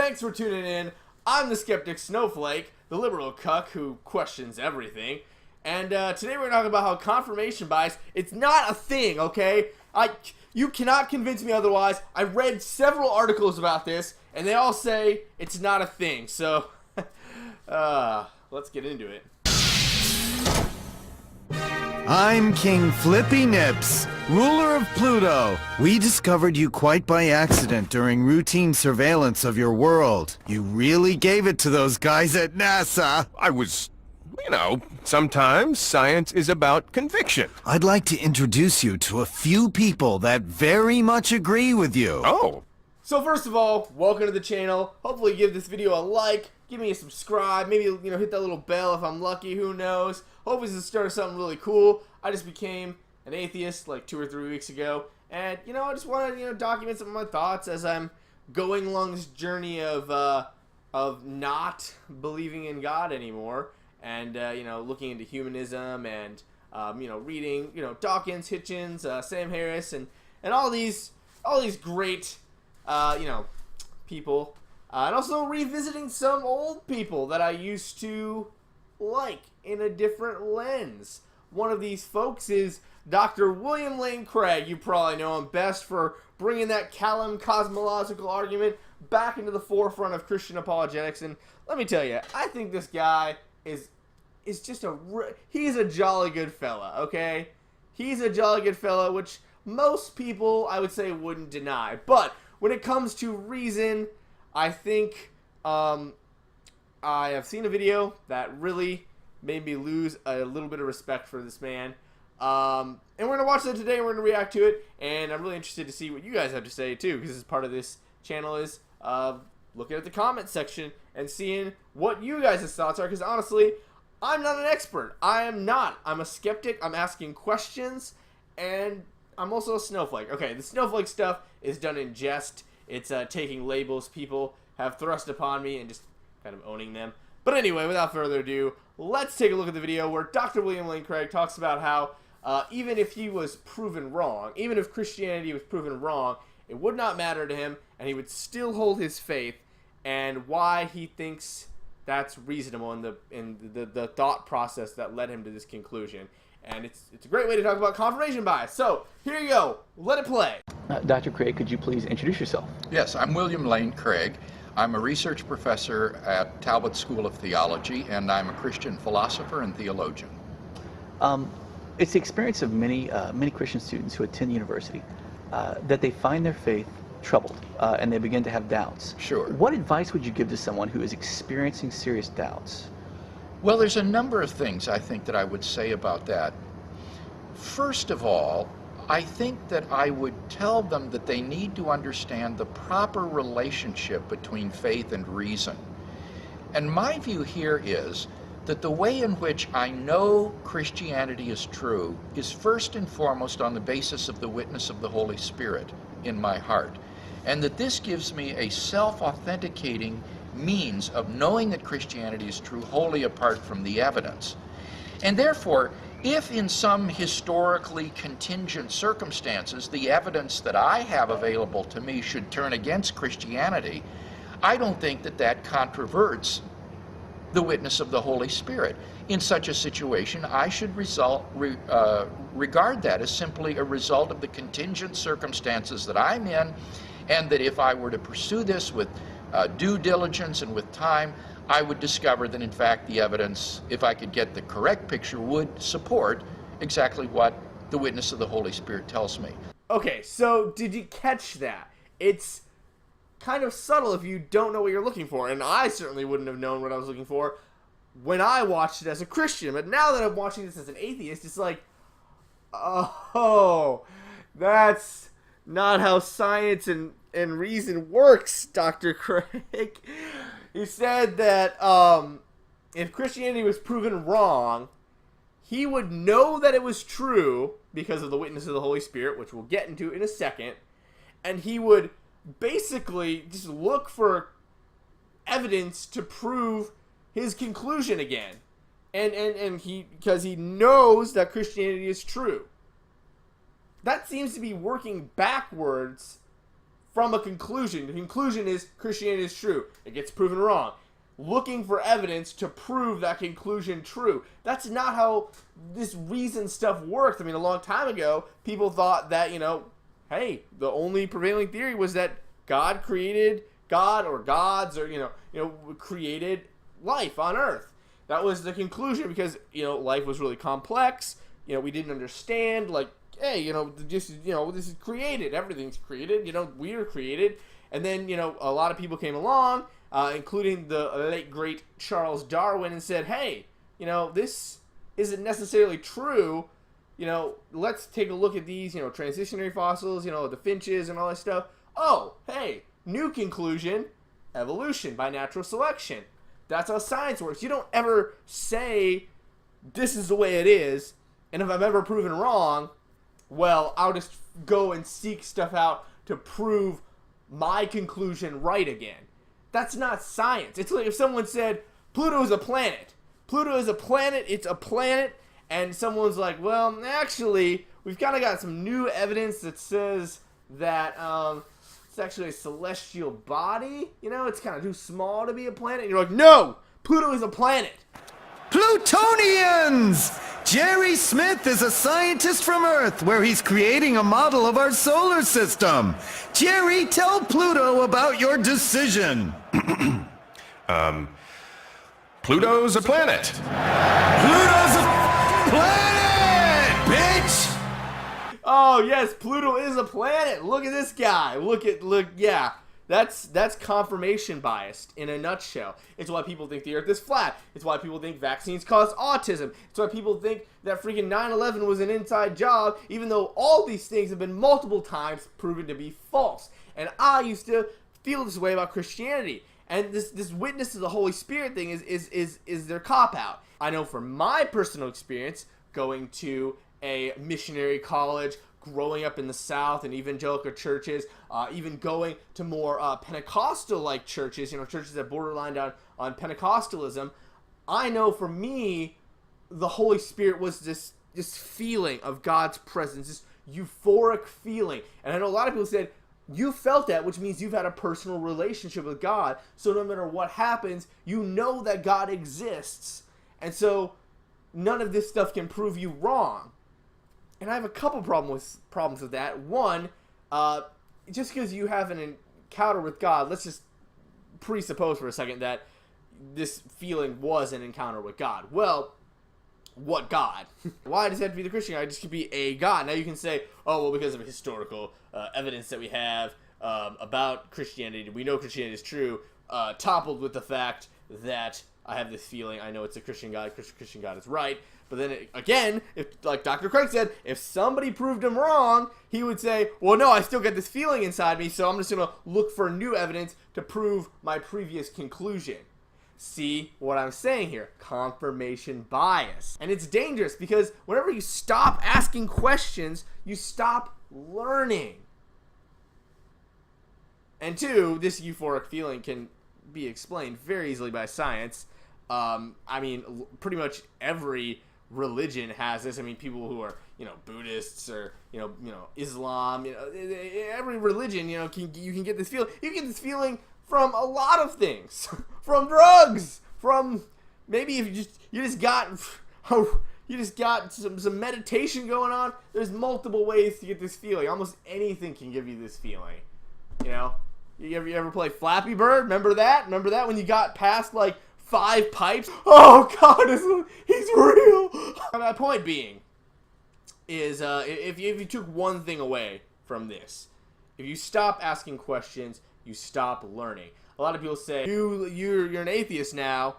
thanks for tuning in. I'm the Skeptic Snowflake, the liberal cuck who questions everything. And today we're talking about how confirmation bias, it's not a thing, okay? You cannot convince me otherwise. I read several articles about this, and they all say it's not a thing. So, let's get into it. I'm King Flippy Nips, ruler of Pluto. We discovered you quite by accident during routine surveillance of your world. You really gave it to those guys at NASA. Sometimes science is about conviction. I'd like to introduce you to a few people that very much agree with you. Oh. So first of all, welcome to the channel. Hopefully give this video a like, give me a subscribe, maybe hit that little bell if I'm lucky, who knows. Hopefully this is the start of something really cool. I just became an atheist like 2 or 3 weeks ago, and I just want to document some of my thoughts as I'm going along this journey of not believing in God anymore, and looking into humanism and reading Dawkins, Hitchens, Sam Harris, and all these great people, and also revisiting some old people that I used to like in a different lens. One of these folks is Dr. William Lane Craig. You probably know him best for bringing that Callum cosmological argument back into the forefront of Christian apologetics. And let me tell you, I think this guy is just he's a jolly good fella, okay? He's a jolly good fella, which most people, I would say, wouldn't deny. But when it comes to reason, I think I have seen a video that really made me lose a little bit of respect for this man. And we're going to watch that today, and we're going to react to it. And I'm really interested to see what you guys have to say, too, because this is part of this channel is looking at the comment section and seeing what you guys' thoughts are, because honestly, I'm not an expert. I am not. I'm a skeptic. I'm asking questions, and I'm also a snowflake. Okay, the snowflake stuff is done in jest. It's taking labels people have thrust upon me and just kind of owning them. But anyway, without further ado, let's take a look at the video where Dr. William Lane Craig talks about how even if he was proven wrong, even if Christianity was proven wrong, it would not matter to him, and he would still hold his faith, and why he thinks that's reasonable in the thought process that led him to this conclusion. And it's a great way to talk about confirmation bias. So here you go. Let it play. Dr. Craig, could you please introduce yourself? Yes, I'm William Lane Craig. I'm a research professor at Talbot School of Theology, and I'm a Christian philosopher and theologian. It's the experience of many Christian students who attend university that they find their faith troubled and they begin to have doubts. Sure. What advice would you give to someone who is experiencing serious doubts? Well, there's a number of things I think that I would say about that. First of all, I think that I would tell them that they need to understand the proper relationship between faith and reason. And my view here is that the way in which I know Christianity is true is first and foremost on the basis of the witness of the Holy Spirit in my heart. And that this gives me a self-authenticating means of knowing that Christianity is true wholly apart from the evidence. And therefore, if in some historically contingent circumstances the evidence that I have available to me should turn against Christianity, I don't think that that controverts the witness of the Holy Spirit. In such a situation, I should regard that as simply a result of the contingent circumstances that I'm in, and that if I were to pursue this with due diligence and with time, I would discover that in fact the evidence, if I could get the correct picture, would support exactly what the witness of the Holy Spirit tells me. Okay, so did you catch that? It's kind of subtle if you don't know what you're looking for, and I certainly wouldn't have known what I was looking for when I watched it as a Christian, but now that I'm watching this as an atheist, it's like, oh, that's not how science and reason works, Dr. Craig. He said that if Christianity was proven wrong, he would know that it was true because of the witness of the Holy Spirit, which we'll get into in a second, and he would basically just look for evidence to prove his conclusion again. And he, because he knows that Christianity is true. That seems to be working backwards from a conclusion. The conclusion is Christianity is true. It gets proven wrong. Looking for evidence to prove that conclusion true. That's not how this reason stuff works. I mean, a long time ago, people thought that, hey, the only prevailing theory was that God created God or gods or, created life on Earth. That was the conclusion because, life was really complex. We didn't understand, like, hey, this is created. Everything's created. We are created. And then, a lot of people came along, including the late, great Charles Darwin, and said, hey, this isn't necessarily true. Let's take a look at these, transitionary fossils, the finches and all that stuff. Oh, hey, new conclusion, evolution by natural selection. That's how science works. You don't ever say, this is the way it is, and if I'm ever proven wrong, well, I'll just go and seek stuff out to prove my conclusion right again. That's not science. It's like if someone said, Pluto is a planet. Pluto is a planet, it's a planet, and someone's like, well, actually, we've kind of got some new evidence that says that it's actually a celestial body. It's kind of too small to be a planet. And you're like, no, Pluto is a planet. Plutonians! Jerry Smith is a scientist from Earth where he's creating a model of our solar system. Jerry, tell Pluto about your decision. Pluto's a planet. Pluto's a planet, bitch! Oh, yes, Pluto is a planet. Look at this guy. Yeah. That's confirmation bias in a nutshell. It's why people think the Earth is flat. It's why people think vaccines cause autism. It's why people think that freaking 9/11 was an inside job, even though all these things have been multiple times proven to be false. And I used to feel this way about Christianity. And this witness to the Holy Spirit thing is their cop-out. I know from my personal experience, going to a missionary college, growing up in the South and evangelical churches, even going to more Pentecostal-like churches, churches that borderline on Pentecostalism, I know for me, the Holy Spirit was this feeling of God's presence, this euphoric feeling. And I know a lot of people said, you felt that, which means you've had a personal relationship with God, so no matter what happens, you know that God exists. And so none of this stuff can prove you wrong. And I have a couple problems with that. One, just because you have an encounter with God, let's just presuppose for a second that this feeling was an encounter with God. Well, what God? Why does it have to be the Christian God? It just could be a God. Now you can say, oh, well, because of historical evidence that we have about Christianity, we know Christianity is true, toppled with the fact that I have this feeling, I know it's a Christian God, Christian God is right. But then, again, if, like Dr. Craig said, if somebody proved him wrong, he would say, well, no, I still get this feeling inside me, so I'm just going to look for new evidence to prove my previous conclusion. See what I'm saying here? Confirmation bias. And it's dangerous because whenever you stop asking questions, you stop learning. And two, this euphoric feeling can be explained very easily by science. I mean, pretty much every religion has this. I mean, people who are, Buddhists or, Islam, every religion, you can get this feeling. You get this feeling from a lot of things, from drugs, from maybe if you just got some meditation going on. There's multiple ways to get this feeling. Almost anything can give you this feeling. You ever play Flappy Bird? Remember that? Remember that when you got past like 5 pipes? Oh God, he's real. My point being is, if you took one thing away from this, if you stop asking questions, you stop learning. A lot of people say you're an atheist now,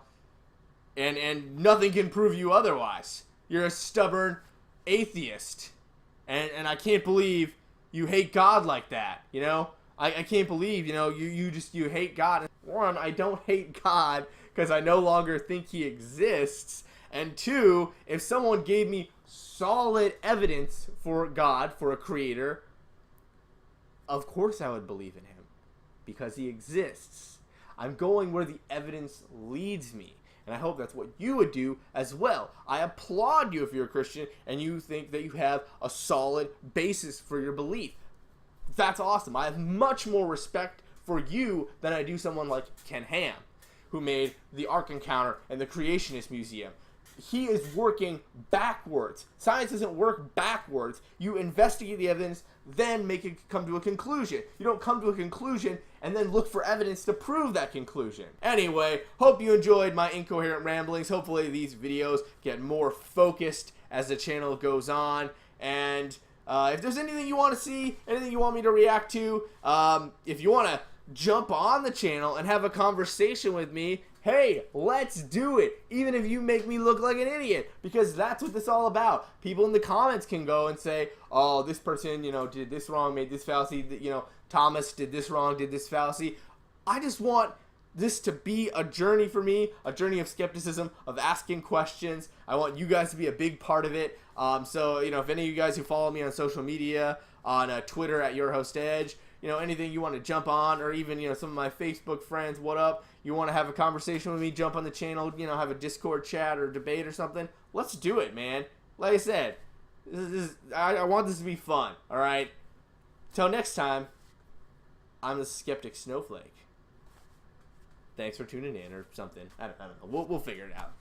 and nothing can prove you otherwise. You're a stubborn atheist, and I can't believe you hate God like that. I can't believe you hate God. One, I don't hate God because I no longer think he exists. And two, if someone gave me solid evidence for God, for a creator, of course I would believe in him because he exists. I'm going where the evidence leads me. And I hope that's what you would do as well. I applaud you if you're a Christian and you think that you have a solid basis for your belief. that's awesome. I have much more respect for you than I do someone like Ken Ham, who made the Ark Encounter and the Creationist Museum. He is working backwards. Science doesn't work backwards. You investigate the evidence, then make it come to a conclusion. You don't come to a conclusion and then look for evidence to prove that conclusion. Anyway, hope you enjoyed my incoherent ramblings. Hopefully these videos get more focused as the channel goes on. And if there's anything you want to see, anything you want me to react to, if you want to jump on the channel and have a conversation with me, hey, let's do it, even if you make me look like an idiot, because that's what this is all about. People in the comments can go and say, oh, this person, you know, did this wrong, made this fallacy, you know, Thomas did this wrong, did this fallacy. I just want this to be a journey for me, a journey of skepticism, of asking questions. I want you guys to be a big part of it. So, you know, if any of you guys who follow me on social media, on Twitter at YourHostEdge, you know, anything you want to jump on, or even, you know, some of my Facebook friends, what up? You want to have a conversation with me, jump on the channel, you know, have a Discord chat or debate or something, let's do it, man. Like I said, I want this to be fun, all right? Till next time, I'm the Skeptic Snowflake. Thanks for tuning in or something. I don't know. We'll figure it out.